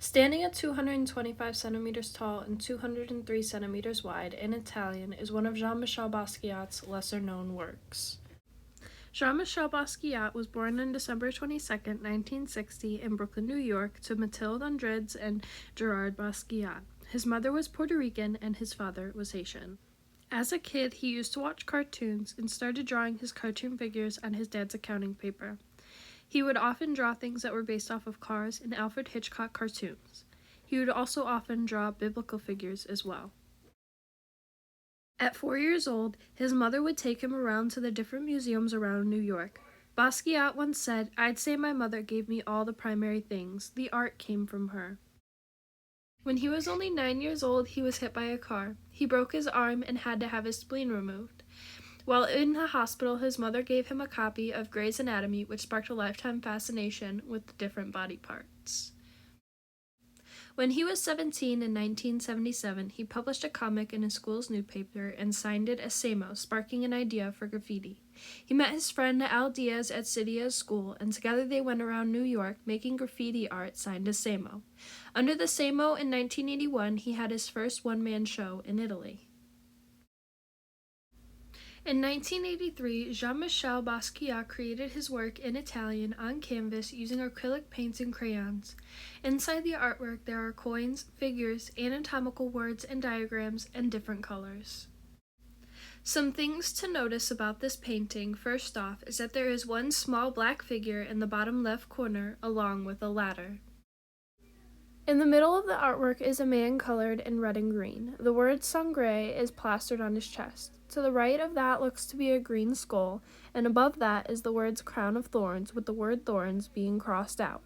Standing at 225 centimeters tall and 203 centimeters wide in Italian is one of Jean-Michel Basquiat's lesser-known works. Jean-Michel Basquiat was born on December 22, 1960, in Brooklyn, New York, to Mathilde Andrés and Gerard Basquiat. His mother was Puerto Rican and his father was Haitian. As a kid, he used to watch cartoons and started drawing his cartoon figures on his dad's accounting paper. He would often draw things that were based off of cars and Alfred Hitchcock cartoons. He would also often draw biblical figures as well. At 4 years old, his mother would take him around to the different museums around New York. Basquiat once said, "I'd say my mother gave me all the primary things. The art came from her." When he was only 9 years old, he was hit by a car. He broke his arm and had to have his spleen removed. While in the hospital, his mother gave him a copy of Gray's Anatomy, which sparked a lifetime fascination with the different body parts. When he was 17 in 1977, he published a comic in his school's newspaper and signed it as Samo, sparking an idea for graffiti. He met his friend Al Diaz at Cydia's school, and together they went around New York making graffiti art signed as Samo. Under the Samo in 1981, he had his first one-man show in Italy. In 1983, Jean-Michel Basquiat created his work in Italian on canvas using acrylic paints and crayons. Inside the artwork, there are coins, figures, anatomical words and diagrams, and different colors. Some things to notice about this painting, first off, is that there is one small black figure in the bottom left corner, along with a ladder. In the middle of the artwork is a man colored in red and green. The word Sangre is plastered on his chest. To the right of that looks to be a green skull, and above that is the words crown of thorns, with the word thorns being crossed out.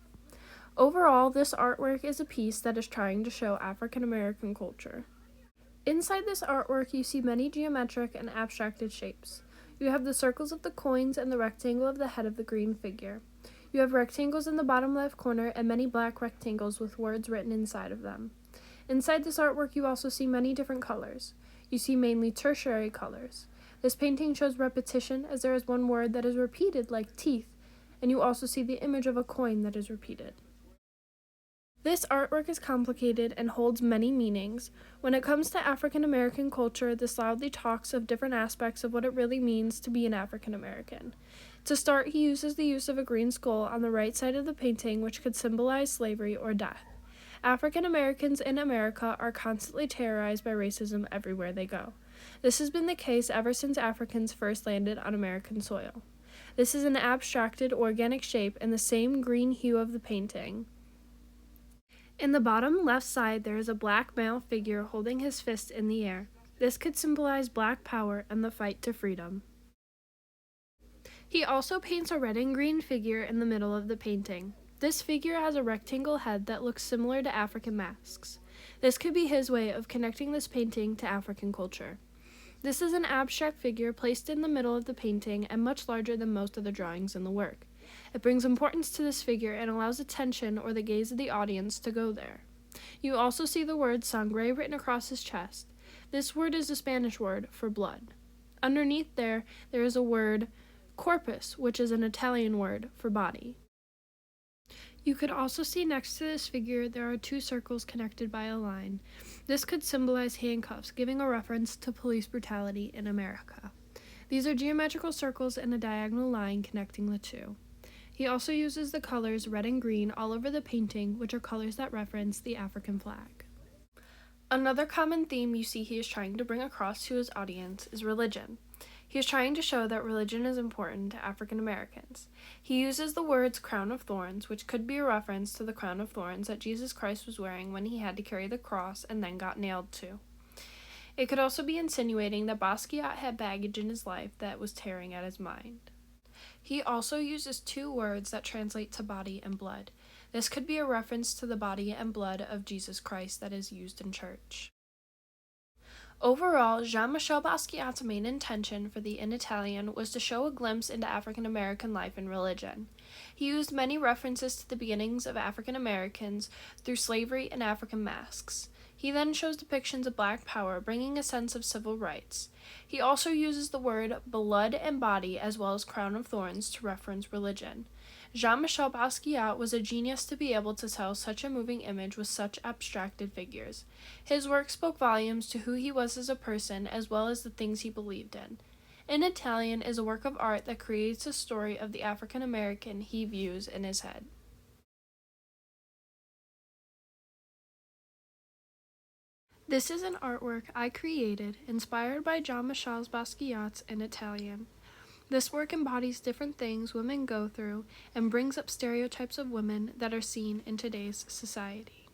Overall, this artwork is a piece that is trying to show African American culture. Inside this artwork, you see many geometric and abstracted shapes. You have the circles of the coins and the rectangle of the head of the green figure. You have rectangles in the bottom left corner and many black rectangles with words written inside of them. Inside this artwork, you also see many different colors. You see mainly tertiary colors. This painting shows repetition, as there is one word that is repeated, like teeth, and you also see the image of a coin that is repeated. This artwork is complicated and holds many meanings. When it comes to African American culture, this loudly talks of different aspects of what it really means to be an African American. To start, he uses the use of a green skull on the right side of the painting, which could symbolize slavery or death. African Americans in America are constantly terrorized by racism everywhere they go. This has been the case ever since Africans first landed on American soil. This is an abstracted, organic shape in the same green hue of the painting. In the bottom left side, there is a black male figure holding his fist in the air. This could symbolize black power and the fight to freedom. He also paints a red and green figure in the middle of the painting. This figure has a rectangle head that looks similar to African masks. This could be his way of connecting this painting to African culture. This is an abstract figure placed in the middle of the painting and much larger than most of the drawings in the work. It brings importance to this figure and allows attention or the gaze of the audience to go there. You also see the word Sangre written across his chest. This word is a Spanish word for blood. Underneath there is a word Corpus, which is an Italian word for body. You could also see next to this figure there are two circles connected by a line. This could symbolize handcuffs, giving a reference to police brutality in America. These are geometrical circles and a diagonal line connecting the two. He also uses the colors red and green all over the painting, which are colors that reference the African flag. Another common theme you see he is trying to bring across to his audience is religion. He is trying to show that religion is important to African Americans. He uses the words crown of thorns, which could be a reference to the crown of thorns that Jesus Christ was wearing when he had to carry the cross and then got nailed to. It could also be insinuating that Basquiat had baggage in his life that was tearing at his mind. He also uses two words that translate to body and blood. This could be a reference to the body and blood of Jesus Christ that is used in church. Overall, Jean-Michel Basquiat's main intention for the In Italian was to show a glimpse into African American life and religion. He used many references to the beginnings of African Americans through slavery and African masks. He then shows depictions of Black power, bringing a sense of civil rights. He also uses the word blood and body as well as crown of thorns to reference religion. Jean-Michel Basquiat was a genius to be able to tell such a moving image with such abstracted figures. His work spoke volumes to who he was as a person as well as the things he believed in. In Italian is a work of art that creates a story of the African American he views in his head. This is an artwork I created, inspired by Jean-Michel Basquiat's In Italian. This work embodies different things women go through and brings up stereotypes of women that are seen in today's society.